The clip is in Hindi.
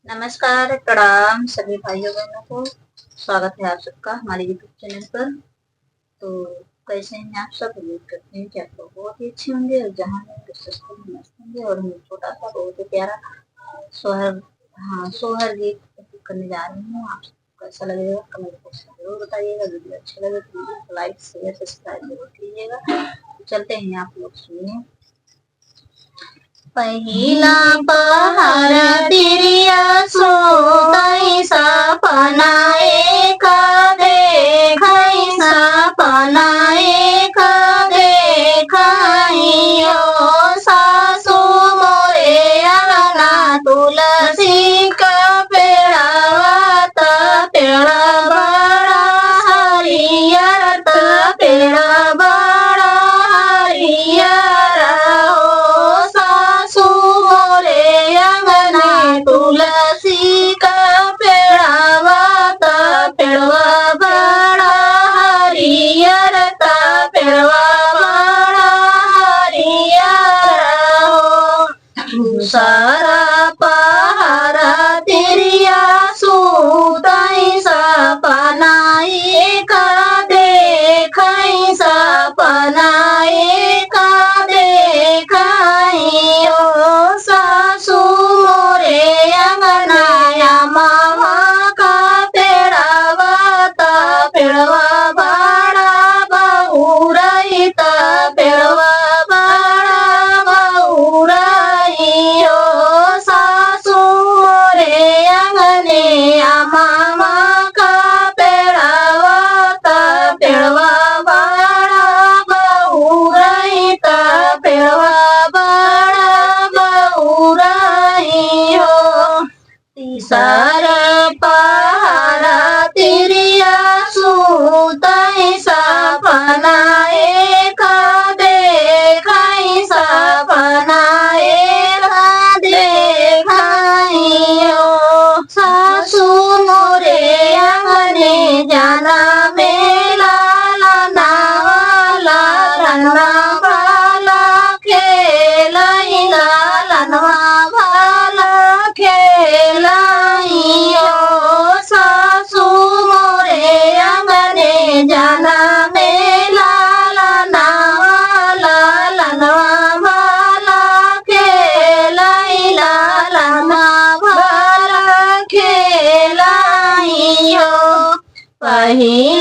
नमस्कार, प्रणाम सभी भाइयों बहनों को। स्वागत है आप सबका हमारे यूट्यूब चैनल पर। तो कैसे हैं आप सब? उम्मीद करते हैं कि आप लोग बहुत ही अच्छे होंगे और जहाँ होंगे स्वस्थ होंगे, मस्त होंगे। और हम छोटा सा बहुत ही प्यारा सोहर गीत करने जा रही हूँ। आप सबको कैसा लगेगा कमेंट बॉक्स में जरूर बताइएगा। वीडियो अच्छा लगे तो वीडियो को लाइक शेयर सब्सक्राइब जरूर कीजिएगा। तो चलते हैं, आप लोग सुनिए। पहिला पहर तिरिया सोतई सपना एक देखई सपना एक देखई ओ सासु मोरे अंगना तुलसी का पेड़वा त पेड़ बड़ा हरियर त पेड़ बड़ा हरियर हो सासु मोरे अंगना तुलसी का पेड़वा त पेड़वा बड़ा हरियर त पेड़वा बड़ा हरियर हो सारा पहारा तिरिया सुतई सपना एक देखई सपना एक देखई ओ सासु मोरे अंगनाया मामा का पेड़वा त पेड़वा बड़ा बहुरई त पेड़वा बड़ा बहुरई ओ सासु मोरे अंगने मामा का पेड़वा त पेड़वा बड़ा बहुरई त पेड़वा बड़ा बहुरई हो तीसर पहारा तिरिया सुतई सपना एक देखई सपना एक देखई ओ सासु मोरे अंगने जाना मेला लानावाला रनवा भाला खेलाई लालनवा भाला खेलाई ओ सासु मोरे अंगने जाना मेला लानावाला लनवा भाला खेलाई लालनवा भाला खेलाई हो पहिला